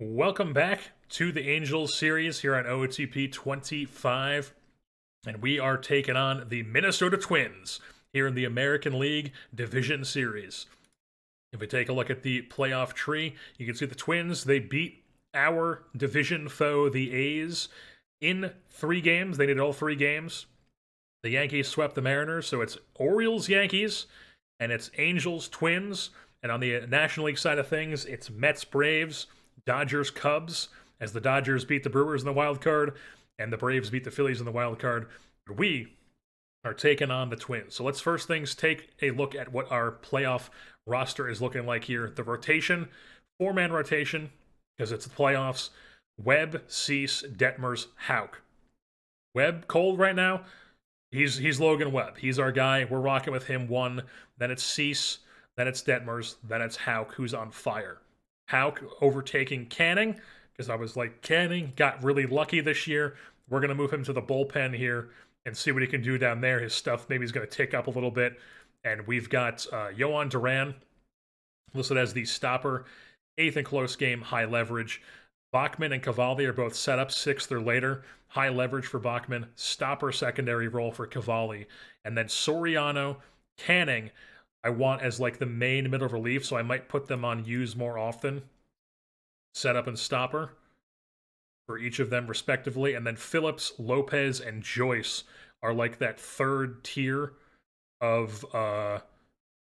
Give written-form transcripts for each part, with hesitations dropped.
Welcome back to the Angels series here on OOTP 25, and we are taking on the Minnesota Twins here in the American League Division Series. If we take a look at the playoff tree, you can see the Twins, they beat our division foe, the A's, in 3 games. They did all 3 games. The Yankees swept the Mariners, so it's Orioles-Yankees, and it's Angels-Twins, and on the National League side of things, it's Mets-Braves, Dodgers-Cubs, as the Dodgers beat the Brewers in the wild card, and the Braves beat the Phillies in the wild card. But we are taking on the Twins. So let's first things take a look at what our playoff roster is looking like here. The rotation, 4-man rotation, because it's the playoffs. Webb, Cease, Detmers, Houck. Webb, cold right now. He's Logan Webb. He's our guy. We're rocking with him 1. Then it's Cease. Then it's Detmers. Then it's Houck, who's on fire. Houck overtaking Canning, because I was like, Canning got really lucky this year. We're going to move him to the bullpen here and see what he can do down there. His stuff maybe is going to tick up a little bit. And we've got Yohan Duran listed as the stopper. 8th and close game, high leverage. Bachman and Cavalli are both set up 6th or later. High leverage for Bachman. Stopper secondary role for Cavalli. And then Soriano, Canning, I want as like the main middle relief, so I might put them on use more often. Setup and stopper for each of them respectively. And then Phillips, Lopez, and Joyce are like that 3rd tier of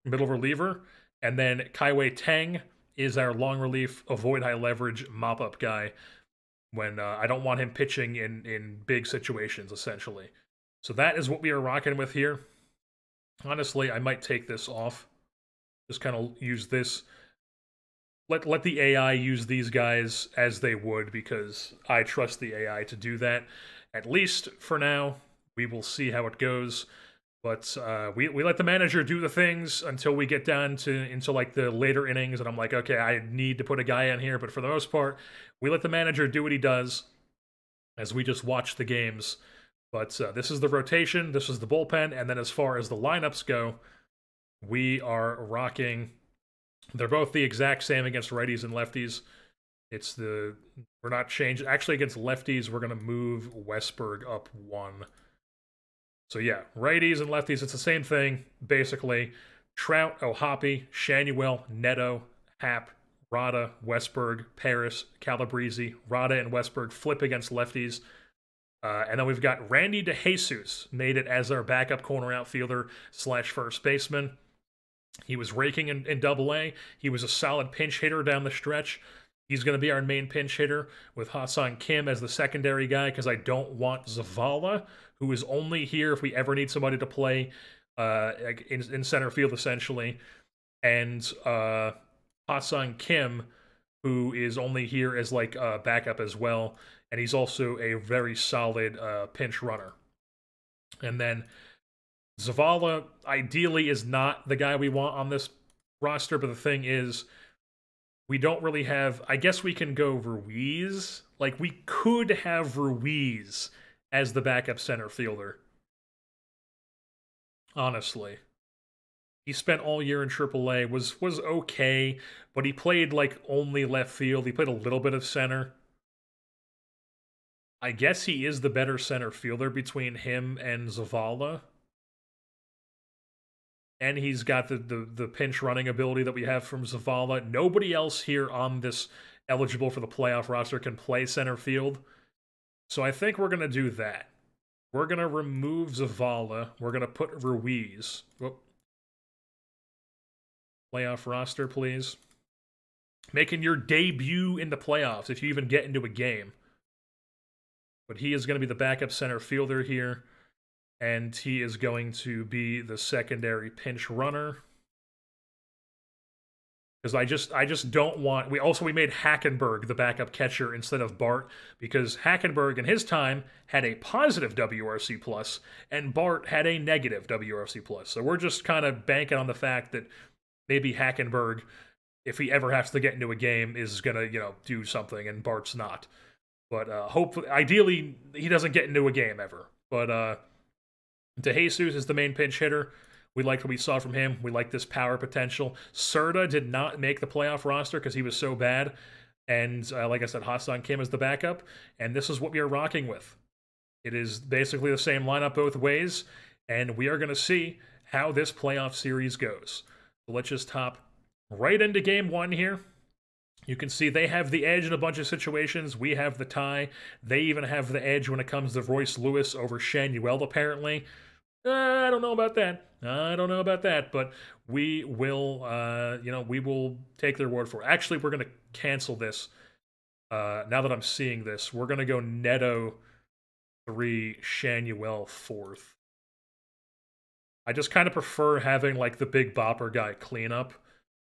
middle reliever. And then Kaiwei Teng is our long relief, avoid high leverage, mop-up guy when I don't want him pitching in big situations, essentially. So that is what we are rocking with here. Honestly, I might take this off. Just kind of use this. Let the AI use these guys as they would, because I trust the AI to do that. At least for now. We will see how it goes. But we let the manager do the things until we get down into like the later innings, and I'm like, okay, I need to put a guy in here. But for the most part, we let the manager do what he does as we just watch the games. But this is the rotation, this is the bullpen, and then as far as the lineups go, we are rocking. They're both the exact same against righties and lefties. We're not changing. Actually, against lefties, we're going to move Westberg up 1. So yeah, righties and lefties, it's the same thing, basically. Trout, O'Hoppe, Shanuel, Neto, Happ, Rada, Westberg, Paris, Calabrese. Rada and Westberg flip against lefties. And then we've got Randy DeJesus, made it as our backup corner outfielder / first baseman. He was raking in Double-A. He was a solid pinch hitter down the stretch. He's going to be our main pinch hitter with Ha-Seong Kim as the secondary guy, because I don't want Zavala, who is only here if we ever need somebody to play in center field, essentially. And Ha-Seong Kim, who is only here as like a backup as well. And he's also a very solid pinch runner. And then Zavala, ideally, is not the guy we want on this roster. But the thing is, we don't really have... I guess we can go Ruiz. Like, we could have Ruiz as the backup center fielder. Honestly. He spent all year in AAA, was okay, but he played, like, only left field. He played a little bit of center. I guess he is the better center fielder between him and Zavala. And he's got the pinch running ability that we have from Zavala. Nobody else here on this eligible for the playoff roster can play center field. So I think we're going to do that. We're going to remove Zavala. We're going to put Ruiz. Whoop. Playoff roster, please. Making your debut in the playoffs, if you even get into a game. But he is going to be the backup center fielder here. And he is going to be the secondary pinch runner. Because I just don't want... We made Hackenberg the backup catcher instead of Bart, because Hackenberg in his time had a positive WRC+, and Bart had a negative WRC+. So we're just kind of banking on the fact that maybe Hackenberg, if he ever has to get into a game, is going to, do something, and Bart's not. But hopefully, ideally, he doesn't get into a game ever. But DeJesus is the main pinch hitter. We liked what we saw from him. We like this power potential. Serta did not make the playoff roster because he was so bad. And like I said, Hassan Kim is the backup, and this is what we are rocking with. It is basically the same lineup both ways, and we are going to see how this playoff series goes. So let's just hop right into game one here. You can see they have the edge in a bunch of situations. We have the tie. They even have the edge when it comes to Royce Lewis over Shanuel, apparently. I don't know about that. I don't know about that, but we will, we will take their word for it. Actually, we're going to cancel this. Now that I'm seeing this, we're going to go Neto 3, Shanuel 4th. I just kind of prefer having, like, the big bopper guy clean up,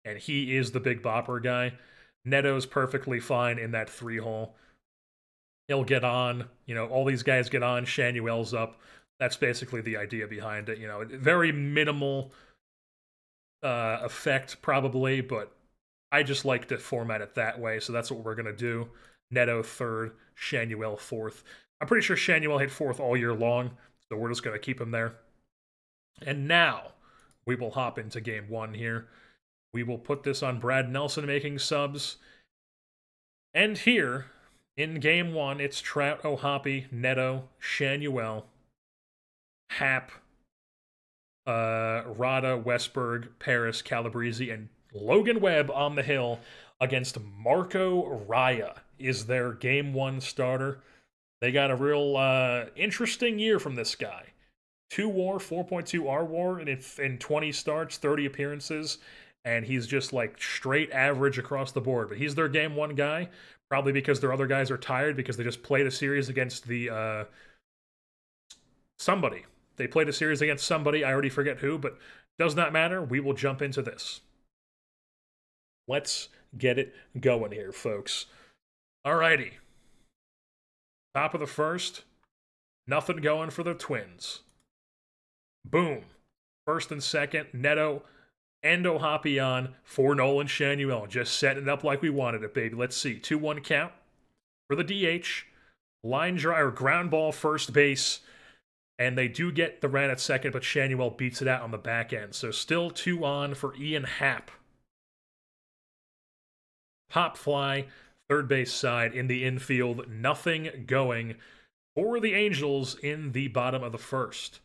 and he is the big bopper guy. Neto's perfectly fine in that 3-hole. He'll get on, all these guys get on, Shanuel's up. That's basically the idea behind it, Very minimal effect, probably, but I just like to format it that way, so that's what we're going to do. Neto 3rd, Shanuel 4th. I'm pretty sure Shanuel hit 4th all year long, so we're just going to keep him there. And now, we will hop into game one here. We will put this on Brad Nelson making subs. And here, in game one, it's Trout, O'Hoppe, Neto, Shanuel, Hap, Rada, Westberg, Paris, Calabrese, and Logan Webb on the hill against Marco Raya is their game one starter. They got a real interesting year from this guy. 2 WAR, 4.2 R WAR, and in 20 starts, 30 appearances, and he's just like straight average across the board. But he's their game one guy, probably because their other guys are tired because they just played a series against the somebody. They played a series against somebody, I already forget who, but does not matter. We will jump into this. Let's get it going here, folks. Alrighty. Top of the first. Nothing going for the Twins. Boom. First and second, Neto and O'Hoppe on for Nolan Shanuel. Just setting it up like we wanted it, baby. Let's see. 2-1 count for the DH. Line drive or ground ball first base. And they do get the run at second, but Shanuel beats it out on the back end. So still 2 on for Ian Happ. Pop fly, third base side in the infield. Nothing going for the Angels in the bottom of the first.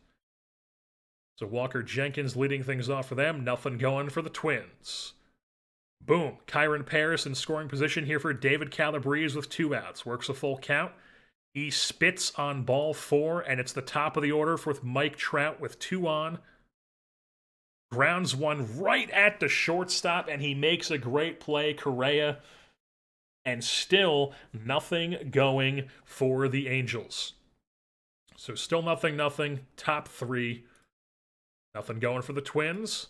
So Walker Jenkins leading things off for them. Nothing going for the Twins. Boom. Kyron Paris in scoring position here for David Calabrese with 2 outs. Works a full count. He spits on ball 4, and it's the top of the order for Mike Trout with 2 on. Grounds one right at the shortstop, and he makes a great play, Correa. And still nothing going for the Angels. So still nothing. Top 3. Nothing going for the Twins.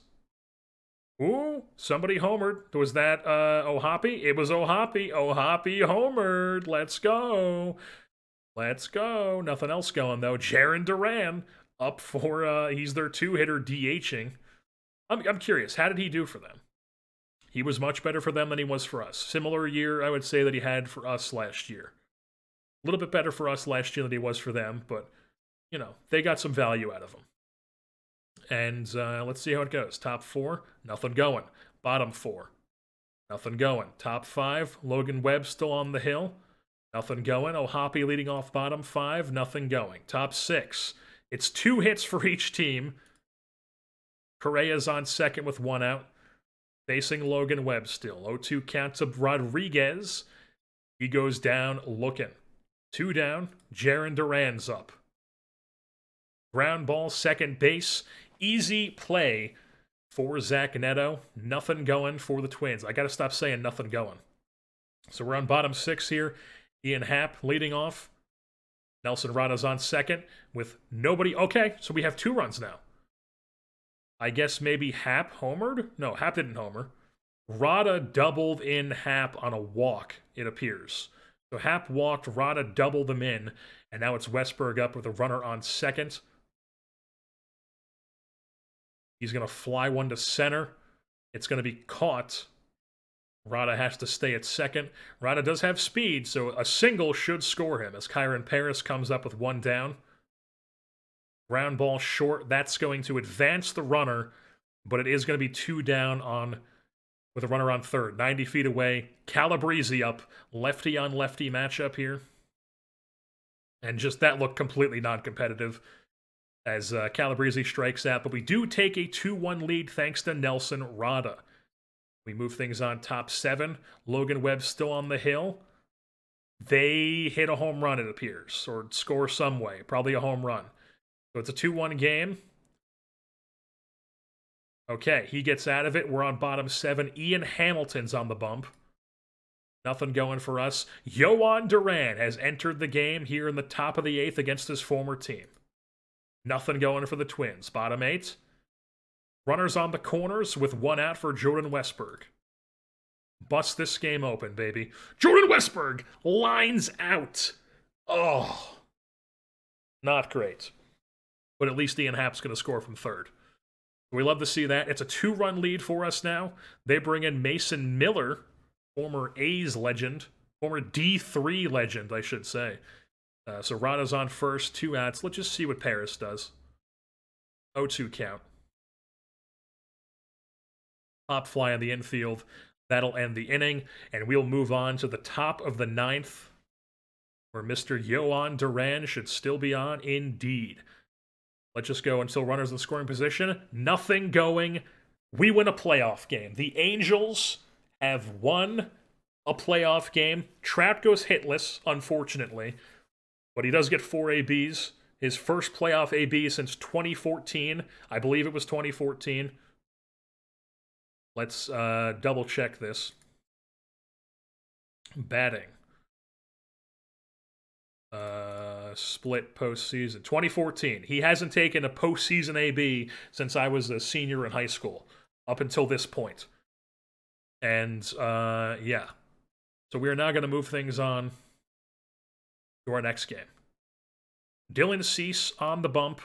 Ooh, somebody homered. Was that O'Hoppe? It was O'Hoppe. O'Hoppe homered. Let's go. Let's go. Nothing else going, though. Jarren Duran up for, he's their 2-hitter DHing. I'm curious, how did he do for them? He was much better for them than he was for us. Similar year, I would say, that he had for us last year. A little bit better for us last year than he was for them, but, they got some value out of him. And let's see how it goes. Top 4, nothing going. Bottom 4, nothing going. Top 5, Logan Webb still on the hill. Nothing going. O'Hoppe leading off bottom 5, nothing going. Top 6, it's 2 hits for each team. Correa's on second with 1 out. Facing Logan Webb still. 0-2 count to Rodriguez. He goes down looking. 2 down. Jarren Duran's up. Ground ball, second base. Easy play for Zach Neto. Nothing going for the Twins. I got to stop saying nothing going. So we're on bottom 6 here. Ian Happ leading off. Nelson Rada's on second with nobody. Okay, so we have 2 runs now. I guess maybe Happ homered? No, Happ didn't homer. Rada doubled in Happ on a walk, it appears. So Happ walked, Rada doubled them in, and now it's Westberg up with a runner on second. He's going to fly one to center. It's going to be caught. Rada has to stay at second. Rada does have speed, so a single should score him as Kyron Paris comes up with 1 down. Ground ball short. That's going to advance the runner, but it is going to be 2 down on with a runner on third. 90 feet away. Calabrese up. Lefty on lefty matchup here. And just that looked completely non-competitive as Calabrese strikes out. But we do take a 2-1 lead thanks to Nelson Rada. We move things on top 7. Logan Webb still on the hill. They hit a home run, it appears, or score some way. Probably a home run. So it's a 2-1 game. Okay, he gets out of it. We're on bottom 7. Ian Hamilton's on the bump. Nothing going for us. Yohan Duran has entered the game here in the top of the 8th against his former team. Nothing going for the Twins. Bottom 8. Runners on the corners with 1 out for Jordan Westberg. Bust this game open, baby. Jordan Westberg lines out. Oh. Not great. But at least Ian Happ's going to score from third. We love to see that. It's a 2-run lead for us now. They bring in Mason Miller, former A's legend. Former D3 legend, I should say. So Rada's on first, 2 outs. Let's just see what Paris does. 0-2 count. Pop fly in the infield. That'll end the inning, and we'll move on to the top of the 9th, where Mr. Yohan Duran should still be on indeed. Let's just go until runners in scoring position. Nothing going. We win a playoff game. The Angels have won a playoff game. Trout goes hitless, unfortunately, but he does get 4 ABs. His first playoff AB since 2014. I believe it was 2014. Let's double check this. Batting. Split postseason. 2014. He hasn't taken a postseason AB since I was a senior in high school. Up until this point. And, yeah. So we are now going to move things on to our next game. Dylan Cease on the bump.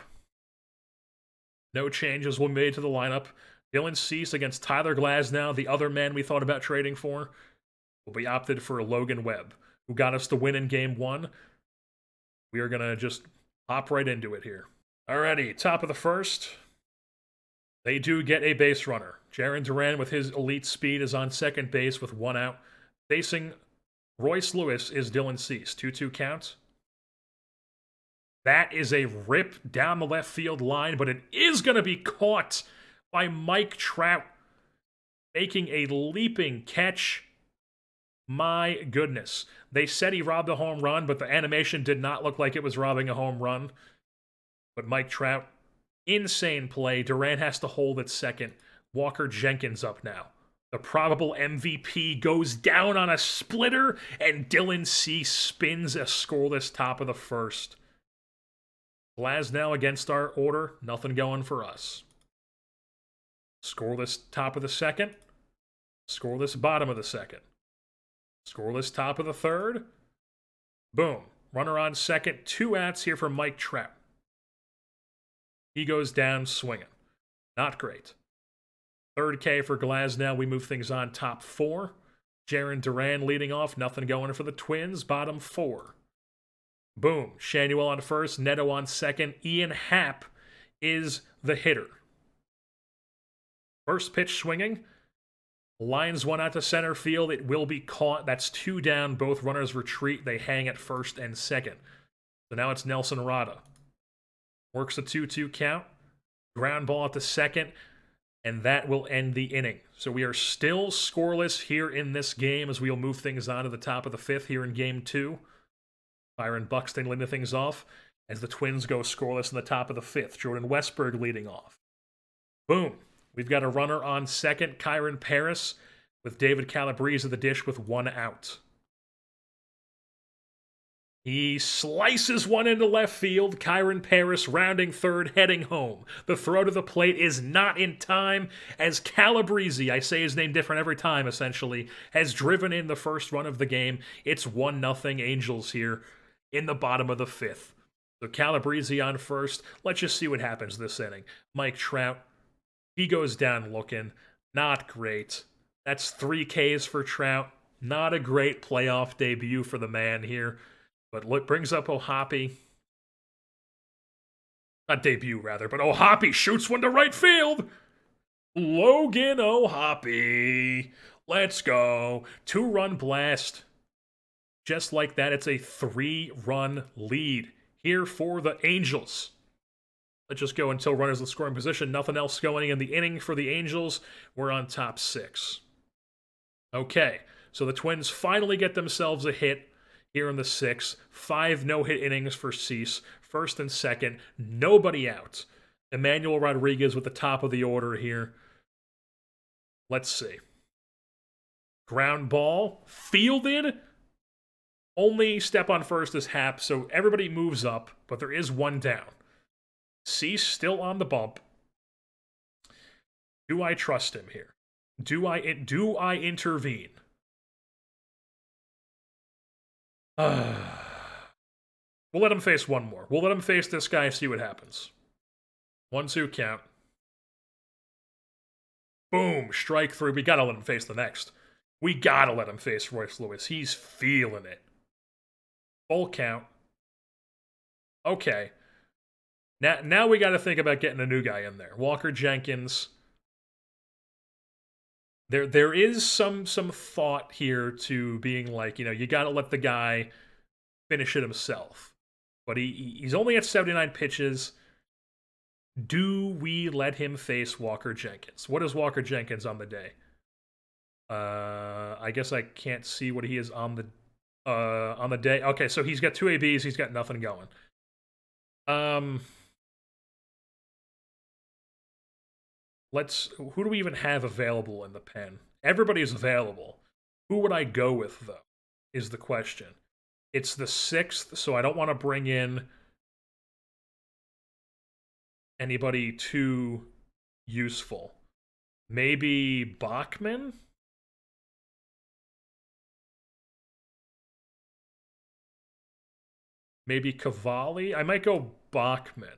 No changes were made to the lineup. Dylan Cease against Tyler Glasnow, the other man we thought about trading for. We opted for Logan Webb, who got us the win in Game 1. We are going to just hop right into it here. Alrighty, top of the first. They do get a base runner. Jarren Duran, with his elite speed, is on second base with 1 out. Facing Royce Lewis is Dylan Cease. 2-2 count. That is a rip down the left field line, but it is going to be caught by Mike Trout, making a leaping catch. My goodness. They said he robbed a home run, but the animation did not look like it was robbing a home run. But Mike Trout, insane play. Duran has to hold at second. Walker Jenkins up now. The probable MVP goes down on a splitter, and Dylan Cease spins a scoreless top of the first. Glasnow against our order. Nothing going for us. Scoreless top of the second. Scoreless bottom of the second. Scoreless top of the third. Boom. Runner on second. 2 outs here for Mike Trout. He goes down swinging. Not great. Third K for Glasnow. We move things on top 4. Jarren Duran leading off. Nothing going for the Twins. Bottom 4. Boom. Shanuel on first. Neto on second. Ian Happ is the hitter. First pitch swinging. Lines 1 out to center field. It will be caught. That's 2 down. Both runners retreat. They hang at first and second. So now it's Nelson Rada. Works a 2-2 count. Ground ball at the second. And that will end the inning. So we are still scoreless here in this game as we'll move things on to the top of the 5th here in Game 2. Byron Buxton leading things off as the Twins go scoreless in the top of the 5th. Jordan Westberg leading off. Boom. We've got a runner on second, Kyron Paris, with David Calabrese at the dish with 1 out. He slices one into left field. Kyron Paris rounding third, heading home. The throw to the plate is not in time as Calabrese, I say his name different every time essentially, has driven in the first run of the game. It's 1-0 Angels here in the bottom of the 5th. So Calabrese on first. Let's just see what happens this inning. Mike Trout. He goes down looking. Not great. That's 3 Ks for Trout. Not a great playoff debut for the man here. But look, brings up O'Hoppe. Not debut, rather, but O'Hoppe shoots one to right field. Logan O'Hoppe. Let's go. 2-run blast. Just like that, it's a 3-run lead here for the Angels. Let's just go until runners in scoring position. Nothing else going in the inning for the Angels. We're on top 6. Okay, so the Twins finally get themselves a hit here in the 6th. 5 no-hit innings for Cease. First and second, nobody out. Emmanuel Rodriguez with the top of the order here. Let's see. Ground ball, fielded. Only step on first is Happ, so everybody moves up, but there is one down. Cease still on the bump. Do I trust him here? Do I intervene? We'll let him face one more. We'll let him face this guy and see what happens. 1-2 count. Boom, strike 3. We gotta let him face the next. We gotta let him face Royce Lewis. He's feeling it. Full count. Okay. Now we gotta think about getting a new guy in there. Walker Jenkins. There is some thought here to being like, you gotta let the guy finish it himself. But he's only at 79 pitches. Do we let him face Walker Jenkins? What is Walker Jenkins on the day? I guess I can't see what he is on the day. Okay, so he's got 2 ABs. He's got nothing going. Who do we even have available in the pen? Everybody's available. Who would I go with, though, is the question. It's the 6th, so I don't want to bring in anybody too useful. Maybe Bachman? Maybe Cavalli? I might go Bachman.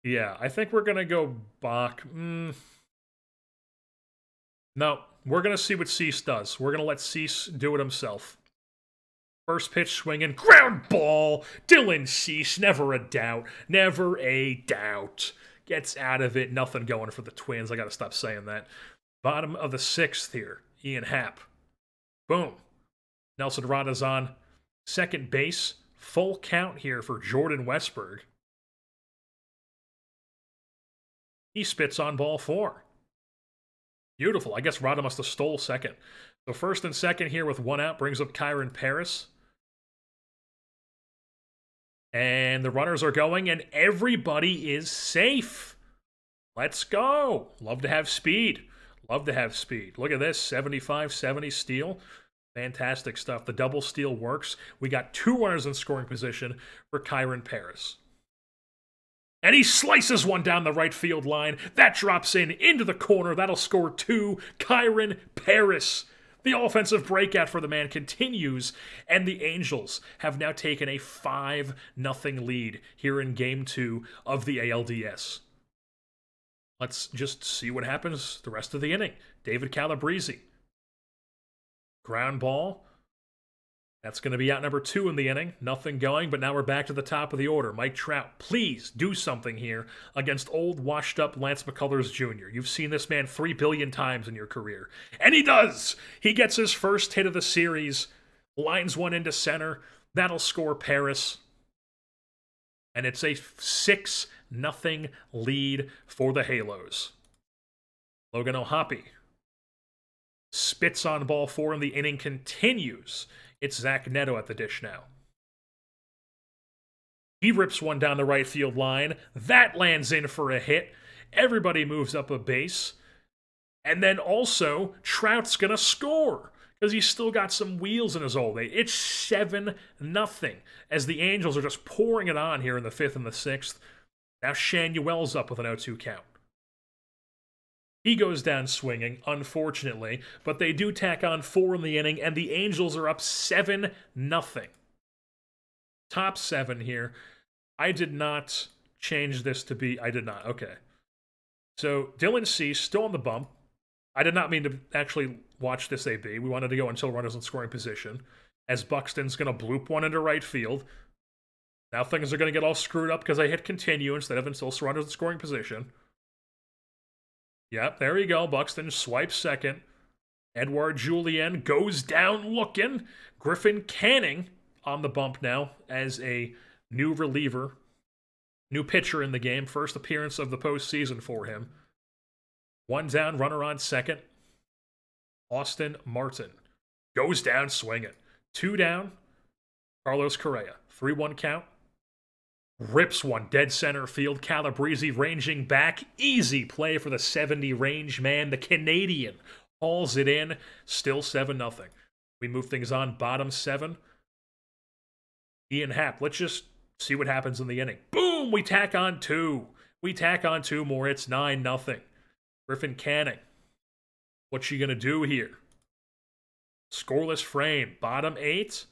Yeah, I think we're going to go Bach. No, we're going to see what Cease does. We're going to let Cease do it himself. First pitch swinging, ground ball. Dylan Cease, never a doubt. Never a doubt. Gets out of it, nothing going for the Twins. I got to stop saying that. Bottom of the 6th here, Ian Happ. Boom. Nelson Rada's on second base. Full count here for Jordan Westberg. He spits on ball 4. Beautiful. I guess Rada must have stole second. So first and second here with 1 out brings up Kyron Paris. And the runners are going, and everybody is safe. Let's go. Love to have speed. Love to have speed. Look at this, 75-70 steal. Fantastic stuff. The double steal works. We got 2 runners in scoring position for Kyron Paris. And he slices one down the right field line. That drops into the corner. That'll score 2. Kyron Paris. The offensive breakout for the man continues, and the Angels have now taken a 5-0 lead here in Game 2 of the ALDS. Let's just see what happens the rest of the inning. David Calabrese. Ground ball. That's going to be out number 2 in the inning. Nothing going, but now we're back to the top of the order. Mike Trout, please do something here against old, washed-up Lance McCullers Jr. You've seen this man 3 billion times in your career. And he does! He gets his first hit of the series, lines one into center. That'll score Paris. And it's a 6-0 lead for the Halos. Logan O'Hoppe spits on ball 4, and the inning continues. It's Zach Neto at the dish now. He rips one down the right field line. That lands in for a hit. Everybody moves up a base. And then also, Trout's going to score because he's still got some wheels in his old age. It's 7-0 as the Angels are just pouring it on here in the 5th and the 6th. Now Shanuel's up with an 0-2 count. He goes down swinging, unfortunately, but they do tack on 4 in the inning, and the Angels are up 7-0. Top 7 here. I did not change this to be... I did not. Okay. So, Dylan Cease, still on the bump. I did not mean to actually watch this AB. We wanted to go until runners in scoring position. as Buxton's going to bloop one into right field. Now things are going to get all screwed up because I hit continue instead of until surrenders the scoring position. Yep, there you go. Buxton swipes second. Edouard Julien goes down looking. Griffin Canning on the bump now as a new reliever. New pitcher in the game. First appearance of the postseason for him. One down, runner on second. Austin Martin goes down swinging. Two down, Carlos Correa. 3-1 count. Rips one, dead center field. Calabrese ranging back. Easy play for the 70 range man. The Canadian hauls it in. Still 7-0. We move things on. Bottom 7. Ian Happ. Let's just see what happens in the inning. Boom! We tack on 2. We tack on 2 more. It's 9-0. Griffin Canning. What's she going to do here? Scoreless frame. Bottom 8.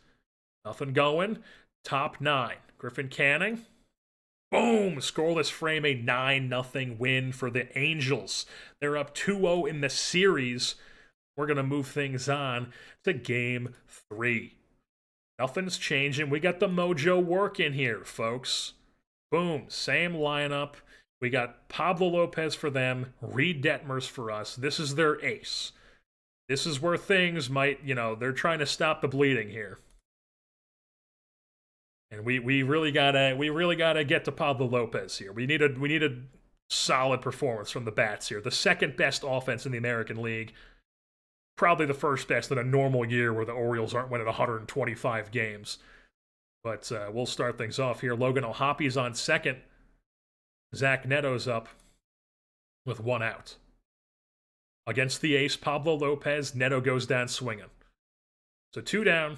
Nothing going. Top 9. Griffin Canning. Boom! Scoreless frame, a 9-0 win for the Angels. They're up 2-0 in the series. We're going to move things on to Game 3. Nothing's changing. We got the mojo working here, folks. Boom. Same lineup. We got Pablo Lopez for them. Reed Detmers for us. This is their ace. This is where things might, they're trying to stop the bleeding here. And we really gotta get to Pablo Lopez here. We need a solid performance from the bats here. The second best offense in the American League. Probably the first best in a normal year where the Orioles aren't winning 125 games. But we'll start things off here. Logan O'Hoppy's on second. Zach Neto's up with 1 out. Against the ace, Pablo Lopez, Neto goes down swinging. So 2 down.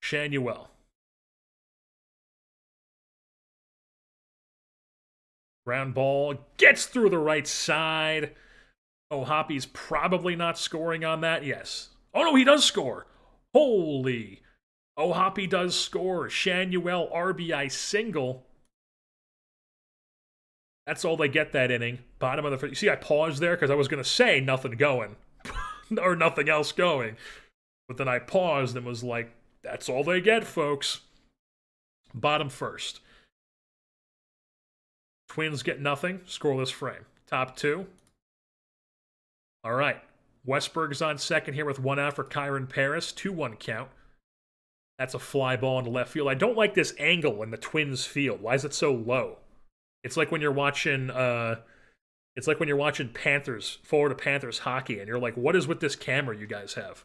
Shanuel. Ground ball gets through the right side. O'Hoppy's probably not scoring on that. Yes. Oh, no, he does score. Holy. O'Hoppy does score. Shanuel RBI single. That's all they get that inning. Bottom of the first. You see, I paused there because I was going to say nothing going. Or nothing else going. But then I paused and was like, that's all they get, folks. Bottom first. Twins get nothing. Scoreless frame. Top 2. All right. Westberg's on second here with 1 out for Kyron Paris. 2-1 count. That's a fly ball into left field. I don't like this angle in the Twins field. Why is it so low? It's like when you're watching Florida Panthers hockey, and you're like, what is with this camera you guys have?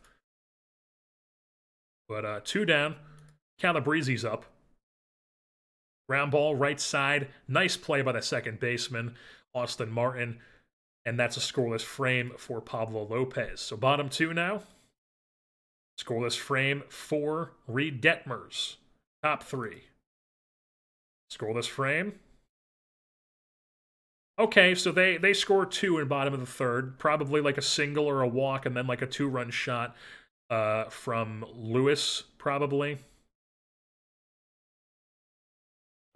But 2 down. Calabrese's up. Ground ball, right side. Nice play by the second baseman, Austin Martin. And that's a scoreless frame for Pablo Lopez. So bottom 2 now. Scoreless frame for Reed Detmers. Top 3. Scoreless frame. Okay, so they score 2 in bottom of the third. Probably like a single or a walk, and then like a 2-run shot from Lewis, probably.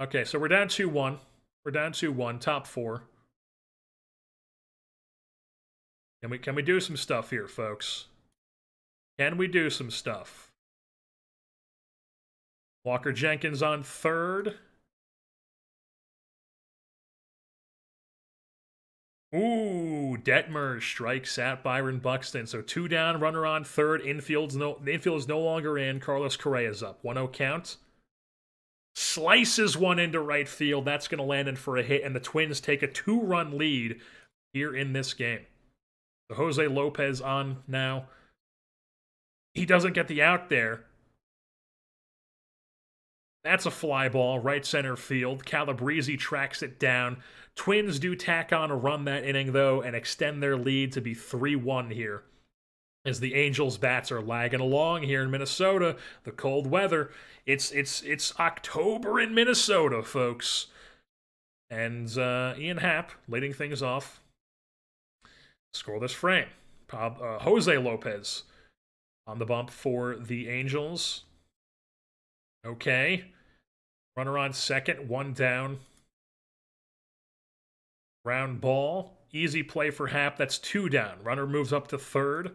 Okay, so we're down 2-1. We're down 2-1, top 4. Can we do some stuff here, folks? Can we do some stuff? Walker Jenkins on third. Ooh, Detmers strikes at Byron Buxton. So 2 down, runner on third. The infield is no longer in. Carlos Correa's up. 1-0 count. Slices one into right field. That's going to land in for a hit, and the Twins take a 2-run lead here in this game. So Jose Lopez on now. He doesn't get the out there. That's a fly ball, right center field. Calabrese tracks it down. Twins do tack on a run that inning, though, and extend their lead to be 3-1 here. As the Angels' bats are lagging along here in Minnesota, the cold weather. It's October in Minnesota, folks. And Ian Happ leading things off. Scoreless frame. Jose Lopez on the bump for the Angels. Okay. Runner on second, 1 down. Ground ball. Easy play for Happ. That's 2 down. Runner moves up to third.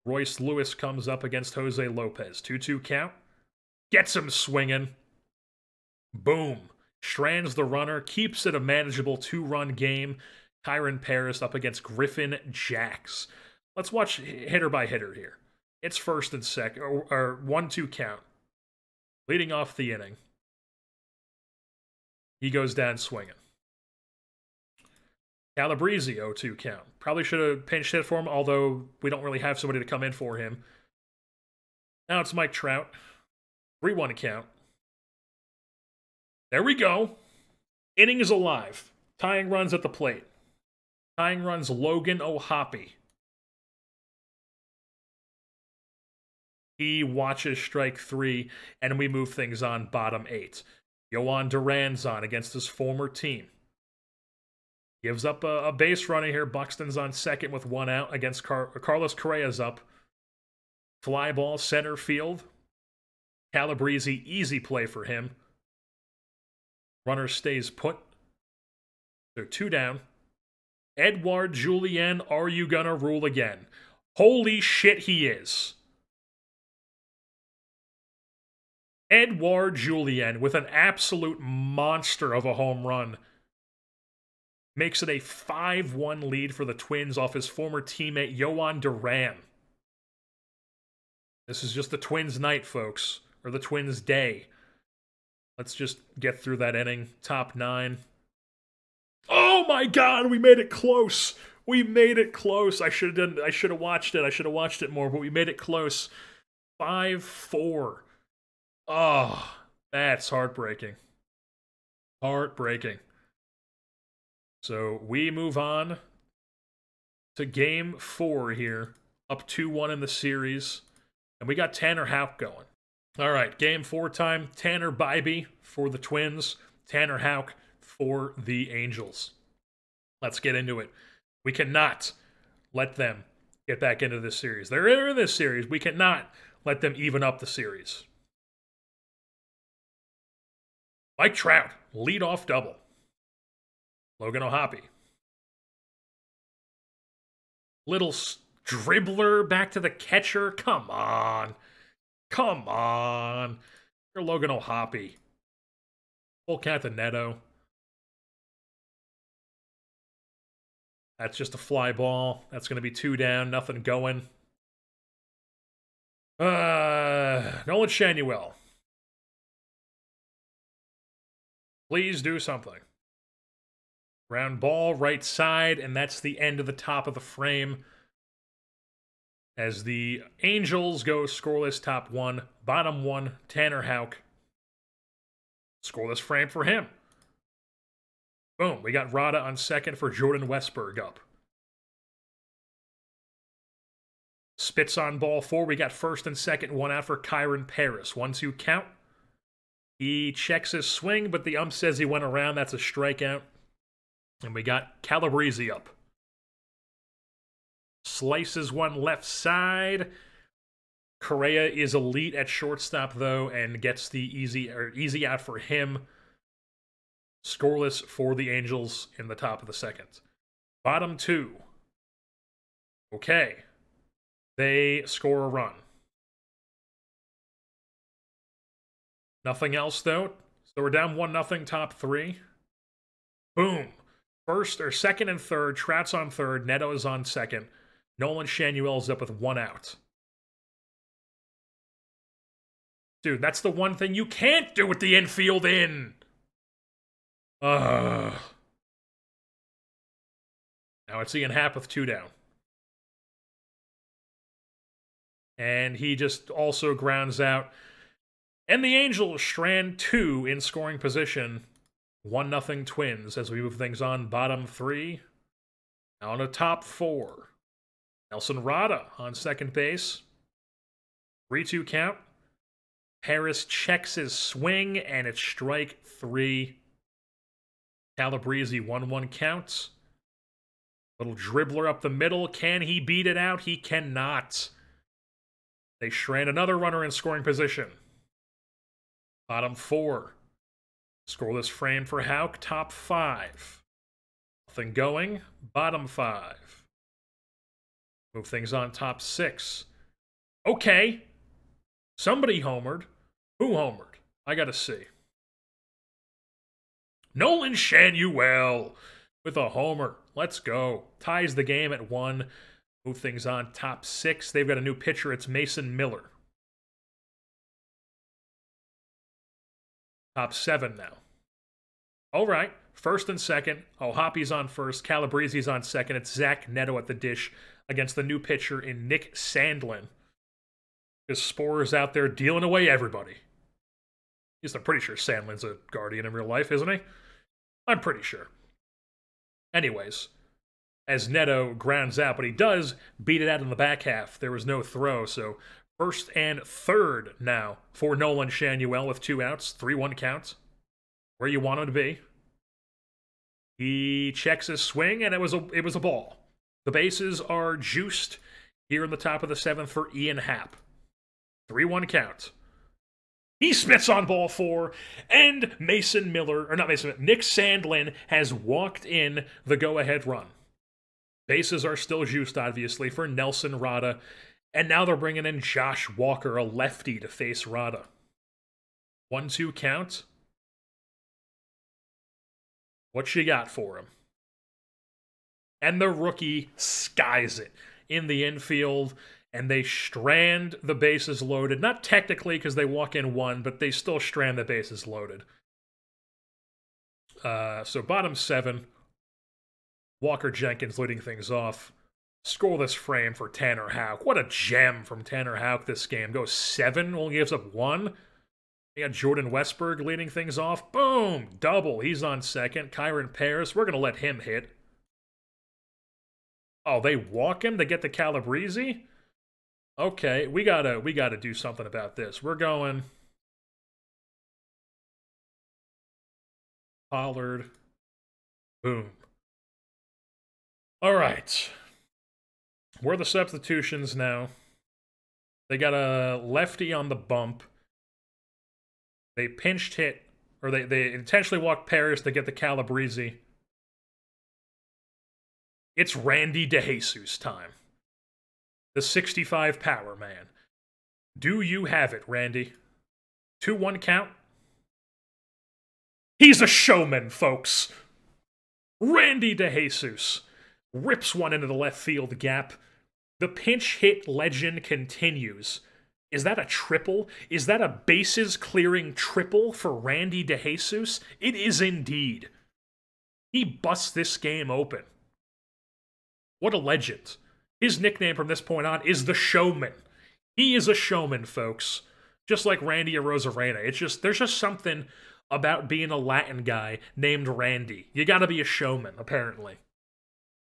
Royce Lewis comes up against Jose Lopez. 2-2 count. Gets him swinging. Boom. Strands the runner. Keeps it a manageable 2-run game. Kyron Paris up against Griffin Jax. Let's watch hitter by hitter here. It's first and second, or 1-2 count. Leading off the inning. He goes down swinging. Calabrese, 0-2 count. Probably should have pinch hit for him, although we don't really have somebody to come in for him. Now it's Mike Trout. 3-1 count. There we go. Inning is alive. Tying runs at the plate. Tying runs Logan O'Hoppe. He watches strike 3, and we move things on bottom 8. Yohan Duran's on against his former team. Gives up a base runner here. Buxton's on second with 1 out against Carlos Correa's up. Fly ball, center field. Calabrese, easy play for him. Runner stays put. They're 2 down. Edouard Julien, are you gonna rule again? Holy shit, he is. Edouard Julien with an absolute monster of a home run. Makes it a 5-1 lead for the Twins off his former teammate Yohan Duran. This is just the Twins night, folks. Or the Twins day. Let's just get through that inning. Top 9. Oh my god, we made it close. We made it close. I should have watched it. I should have watched it more, but we made it close. 5-4. Oh, that's heartbreaking. Heartbreaking. So we move on to game 4 here. Up 2-1 in the series. And we got Tanner Houck going. All right, game 4 time. Tanner Bybee for the Twins. Tanner Houck for the Angels. Let's get into it. We cannot let them get back into this series. They're in this series. We cannot let them even up the series. Mike Trout, leadoff double. Logan O'Hoppe. Little dribbler back to the catcher. Come on. Come on. You're Logan O'Hoppe. Full count to Neto. That's just a fly ball. That's going to be 2 down. Nothing going. Nolan Shanuel. Please do something. Ground ball, right side, and that's the end of the top of the frame. As the Angels go scoreless top 1, bottom 1, Tanner Houck. Scoreless frame for him. Boom, we got Rada on second for Jordan Westburg up. Spits on ball 4, we got first and second, 1 out for Kyron Paris. 1-2 count. He checks his swing, but the ump says he went around. That's a strikeout. And we got Calabrese up. Slices one left side. Correa is elite at shortstop, though, and gets the easy out for him. Scoreless for the Angels in the top of the second. Bottom 2. Okay. They score a run. Nothing else, though. So we're down 1-0, top 3. Boom. First or second and third. Trout's on third. Neto is on second. Nolan Shanuel's up with 1 out. Dude, that's the one thing you can't do with the infield in. Now it's Ian Happ with 2 down. And he just also grounds out. And the Angels strand 2 in scoring position. 1-0 Twins as we move things on. Bottom 3. Now on a top 4. Nelson Rada on second base. 3-2 count. Paris checks his swing, and it's strike 3. Calabrese 1-1 counts. Little dribbler up the middle. Can he beat it out? He cannot. They strand another runner in scoring position. Bottom 4. Scoreless frame for Houck. Top 5. Nothing going. Bottom 5. Move things on top 6. Okay. Somebody homered. Who homered? I gotta see. Nolan Shanuel with a homer. Let's go. Ties the game at 1. Move things on. Top 6. They've got a new pitcher. It's Mason Miller. Top 7 now. All right. First and second. Oh, Hoppy's on first. Calabrese's on second. It's Zach Neto at the dish against the new pitcher in Nick Sandlin. Because Spore's out there dealing away everybody. At least I'm pretty sure Sandlin's a Guardian in real life, isn't he? I'm pretty sure. Anyways, as Neto grounds out, but he does beat it out in the back half. There was no throw, so first and third now for Nolan Shanuel with 2 outs, 3-1 count. Where you want him to be. He checks his swing, and it was a ball. The bases are juiced here in the top of the 7th for Ian Happ. 3-1 count. He spits on ball 4, and Nick Sandlin has walked in the go-ahead run. Bases are still juiced, obviously, for Nelson Rada, and now they're bringing in Josh Walker, a lefty, to face Rada. 1-2 count. What you got for him? And the rookie skies it in the infield, and they strand the bases loaded. Not technically because they walk in 1, but they still strand the bases loaded. So bottom 7, Walker Jenkins leading things off. Scoreless frame for Tanner Houck. What a gem from Tanner Houck this game. Goes 7, only gives up 1. You got Jordan Westberg leading things off. Boom! Double. He's on second. Kyron Paris. We're going to let him hit. Oh, they walk him to get to Calabrese? Okay, we gotta do something about this. We're going Pollard. Boom. All right. We're the substitutions now. They got a lefty on the bump. They pinched hit, or they intentionally walked Paris to get the Calabrese. It's Randy DeJesus time. The 65 power man. Do you have it, Randy? 2-1 count. He's a showman, folks. Randy DeJesus rips one into the left field gap. The pinch hit legend continues. Is that a triple? Is that a bases clearing triple for Randy DeJesus? It is indeed. He busts this game open. What a legend. His nickname from this point on is the Showman. He is a showman, folks. Just like Randy Arozarena. There's just something about being a Latin guy named Randy. You gotta be a showman, apparently.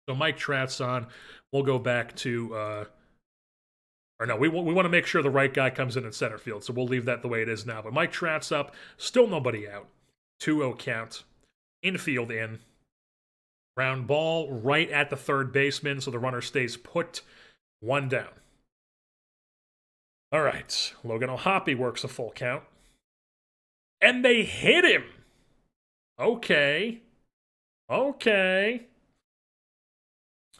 So Mike Trout's on. We'll go back to, or no, we want to make sure the right guy comes in center field, so we'll leave that the way it is now. But Mike Trout's up. Still nobody out. 2-0 count. Infield in. Ground ball right at the third baseman, so the runner stays put. 1 down. All right. Logan O'Hoppe works a full count. And they hit him! Okay. Okay.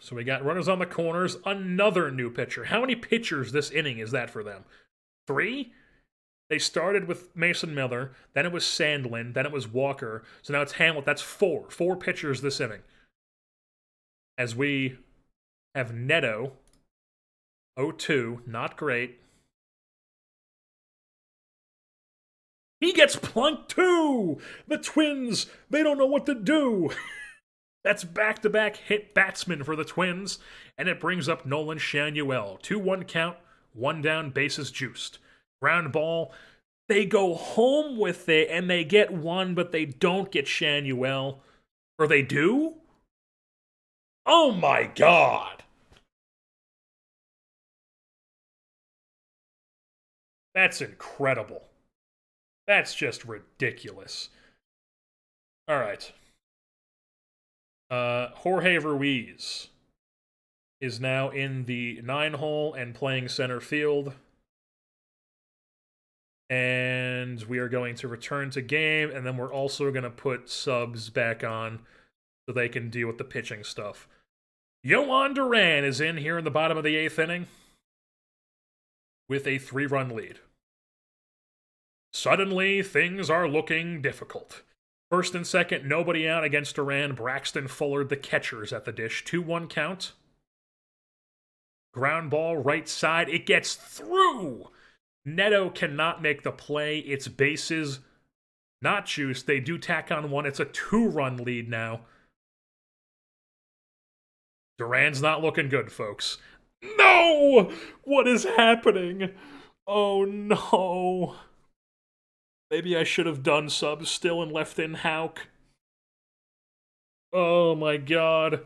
So we got runners on the corners. Another new pitcher. How many pitchers this inning is that for them? 3? They started with Mason Miller. Then it was Sandlin. Then it was Walker. So now it's Hamlet. That's 4. 4 pitchers this inning. As we have Neto. 0-2. Not great. He gets plunked too! The Twins, they don't know what to do. That's back-to-back hit batsman for the Twins, and it brings up Nolan Shanuel. 2-1 count, 1 down, bases juiced. Ground ball, they go home with it, and they get 1, but they don't get Shanuel. Or they do? Oh my god! That's incredible. That's just ridiculous. All right. Jorge Ruiz is now in the 9-hole and playing center field. And we are going to return to game, and then we're also going to put subs back on so they can deal with the pitching stuff. Yohan Duran is in here in the bottom of the 8th inning. with a 3-run lead. Suddenly, things are looking difficult. First and second, nobody out against Duran. Braxton Fuller, the catchers at the dish. 2-1 count. Ground ball, right side. It gets through! Neto cannot make the play. It's bases, not juice. They do tack on one. It's a 2-run lead now. Duran's not looking good, folks. No! What is happening? Oh, no. Maybe I should have done subs still and left in Houck. Oh, my God.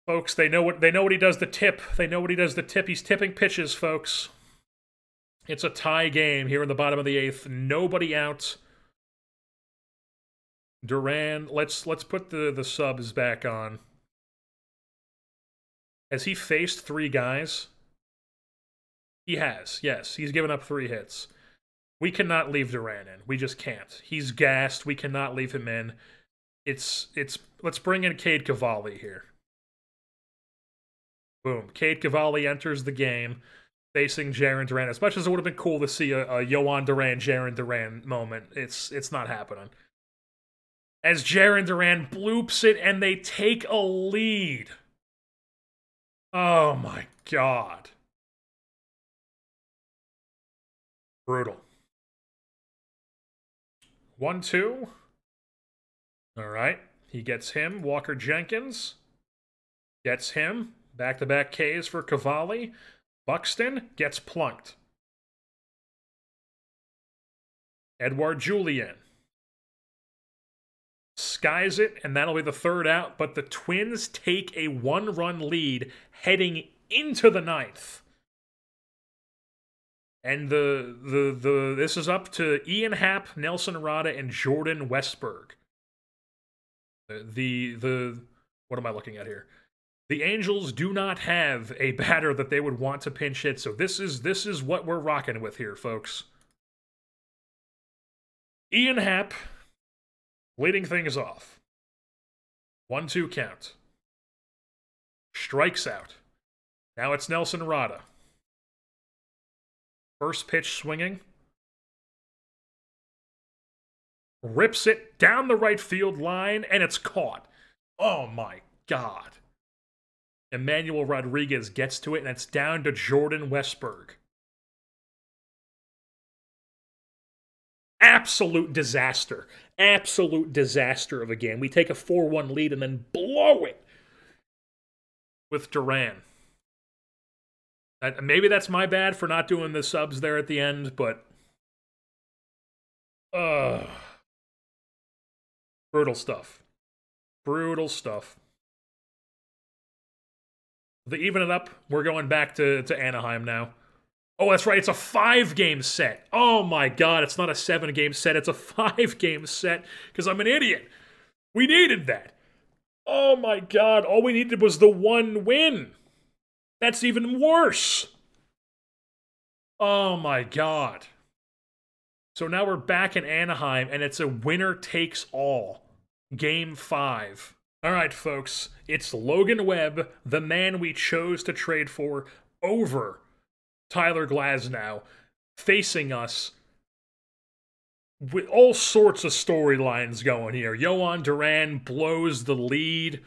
Folks, they know what he does to tip. They know what he does to tip. He's tipping pitches, folks. It's a tie game here in the bottom of the 8th. Nobody out. Duran, let's put the subs back on. Has he faced 3 guys? He has, yes. He's given up 3 hits. We cannot leave Duran in. We just can't. He's gassed. We cannot leave him in. Let's bring in Cade Cavalli here. Boom. Cade Cavalli enters the game facing Jarren Duran. As much as it would have been cool to see a Yohan Duran, Jarren Duran moment, it's not happening. As Jarren Duran bloops it and they take a lead. Oh my God. Brutal. 1-2. All right. He gets him. Walker Jenkins gets him. Back-to-back Ks for Cavalli. Buxton gets plunked. Edouard Julien skies it, and that'll be the 3rd out, but the Twins take a 1-run lead heading into the 9th. And this is up to Ian Happ, Nelson Rada, and Jordan Westberg. What am I looking at here? The Angels do not have a batter that they would want to pinch hit, so this is what we're rocking with here, folks. Ian Happ leading things off. 1-2 count. Strikes out. Now it's Nelson Rada. First pitch swinging. Rips it down the right field line, and it's caught. Oh my God. Emmanuel Rodriguez gets to it, and it's down to Jordan Westberg. Absolute disaster. Absolute disaster of a game. We take a 4-1 lead and then blow it with Duran. Maybe that's my bad for not doing the subs there at the end, but brutal stuff. Brutal stuff. To even it up, we're going back to Anaheim now. Oh, that's right, it's a 5-game set. Oh my God, it's not a 7-game set, it's a 5-game set, because I'm an idiot. We needed that. Oh my God, all we needed was the 1 win. That's even worse. Oh my God. So now we're back in Anaheim, and it's a winner takes all. Game 5. All right, folks, it's Logan Webb, the man we chose to trade for, over Tyler Glasnow, facing us with all sorts of storylines going here. Yohan Duran blows the lead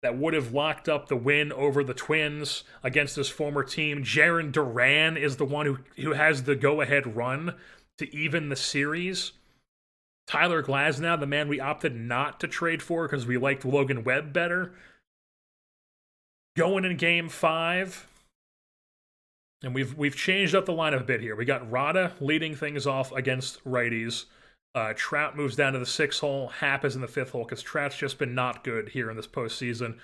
that would have locked up the win over the Twins against his former team. Jarren Duran is the one who has the go-ahead run to even the series. Tyler Glasnow, the man we opted not to trade for because we liked Logan Webb better, going in Game 5. And we've changed up the lineup a bit here. We got Rada leading things off against righties. Trout moves down to the 6th hole. Happ is in the 5th hole because Trout's just been not good here in this postseason.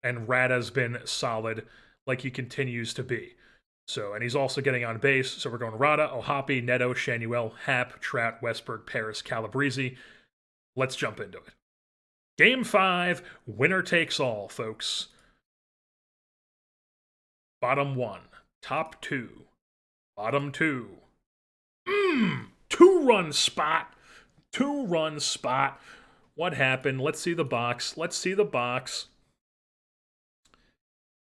And Rada's been solid like he continues to be. So, and he's also getting on base. So we're going Rada, O'Hoppe, Neto, Shanuel, Happ, Trout, Westberg, Paris, Calabrese. Let's jump into it. Game 5, winner takes all, folks. Bottom 1. Top 2. Bottom 2. 2-run spot. 2-run spot. What happened? Let's see the box. Let's see the box.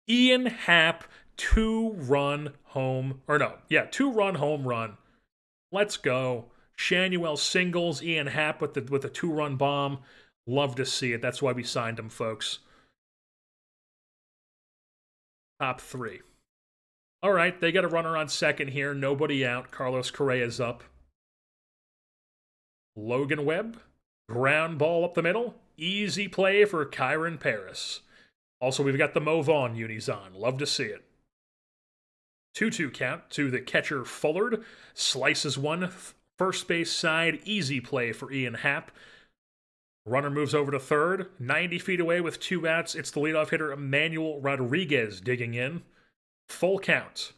Ian Happ two-run home run. Let's go. Shanuel singles, Ian Happ with the two-run bomb. Love to see it. That's why we signed him, folks. Top 3. All right, they got a runner on second here. Nobody out. Carlos Correa's up. Logan Webb. Ground ball up the middle. Easy play for Kyron Paris. Also, we've got the Mo Vaughn unis on. Love to see it. 2-2 count to the catcher Fullard. Slices one. First base side. Easy play for Ian Happ. Runner moves over to third. 90 feet away with 2 outs. It's the leadoff hitter Emmanuel Rodriguez digging in. Full count.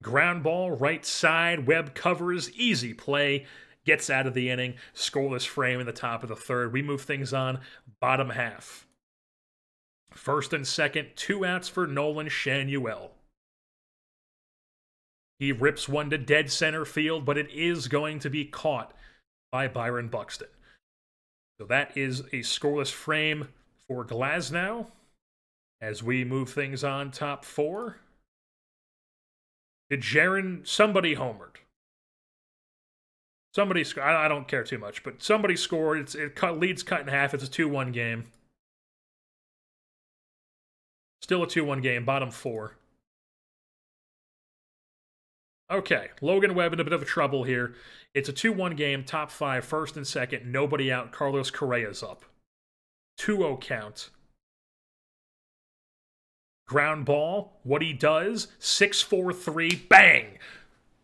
Ground ball right side. Webb covers. Easy play. Gets out of the inning. Scoreless frame in the top of the third. We move things on. Bottom half. First and second. 2 outs for Nolan Shanuel. He rips one to dead center field, but it is going to be caught by Byron Buxton. So that is a scoreless frame for Glasnow. As we move things on, top 4. Did Jaron... Somebody homered. Somebody... I don't care too much, but somebody scored. Lead's cut in half. It's a 2-1 game. Still a 2-1 game. Bottom 4. Okay, Logan Webb in a bit of trouble here. It's a 2-1 game, top 5, first and second, nobody out. Carlos Correa's up. 2-0 count. Ground ball, what he does, 6-4-3, bang!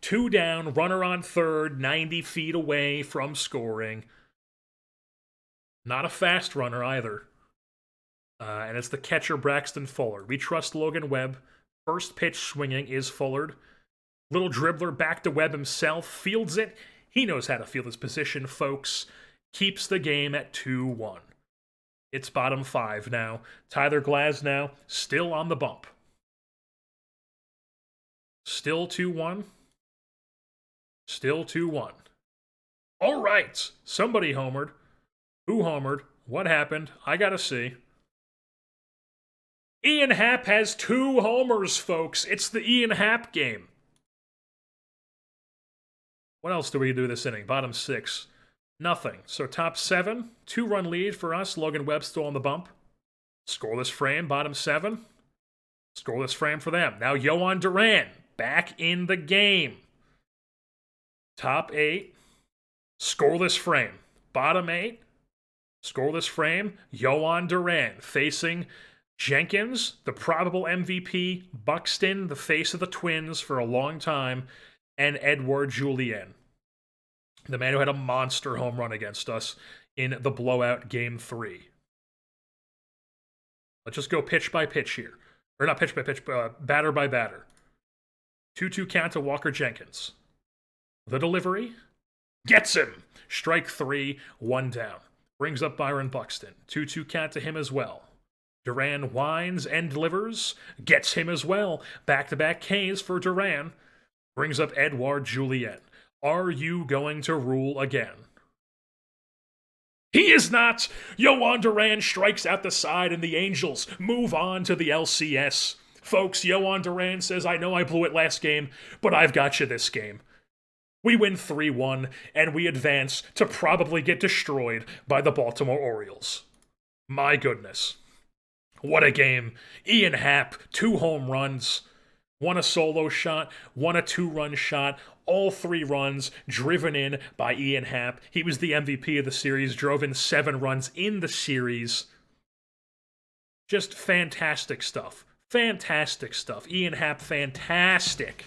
2 down, runner on third, 90 feet away from scoring. Not a fast runner either. And it's the catcher Braxton Fullard. We trust Logan Webb. First pitch swinging is Fullard. Little dribbler back to Webb himself, fields it. He knows how to field his position, folks. Keeps the game at 2-1. It's bottom 5 now. Tyler Glasnow still on the bump. Still 2-1. Still 2-1. All right. Somebody homered. Who homered? What happened? I gotta see. Ian Happ has 2 homers, folks. It's the Ian Happ game. What else do we do this inning? Bottom 6. Nothing. So top 7. 2-run lead for us. Logan Webb still on the bump. Scoreless frame. Bottom 7. Scoreless frame for them. Now Yohan Duran back in the game. Top 8. Scoreless frame. Bottom 8. Scoreless frame. Yohan Duran facing Jenkins, the probable MVP. Buxton, the face of the Twins for a long time. And Edouard Julien, the man who had a monster home run against us in the blowout Game 3. Let's just go pitch by pitch here. Or not pitch by pitch, batter by batter. 2-2 count to Walker Jenkins. The delivery. Gets him! Strike 3, 1 down. Brings up Byron Buxton. 2-2 count to him as well. Duran winds and delivers. Gets him as well. Back-to-back Ks for Duran. Brings up Edouard Julien. Are you going to rule again? He is not! Yohan Duran strikes out the side and the Angels move on to the LCS. Folks, Yohan Duran says, I know I blew it last game, but I've got you this game. We win 3-1, and we advance to probably get destroyed by the Baltimore Orioles. My goodness. What a game. Ian Happ, 2 home runs. 1 a solo shot, 1 a 2-run shot, all 3 runs driven in by Ian Happ. He was the MVP of the series, drove in 7 runs in the series. Just fantastic stuff. Fantastic stuff. Ian Happ, fantastic.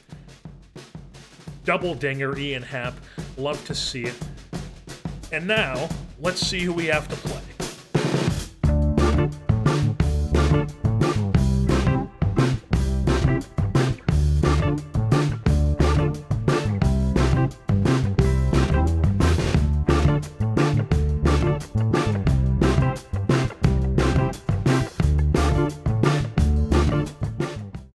Double dinger, Ian Happ. Love to see it. And now, let's see who we have to play.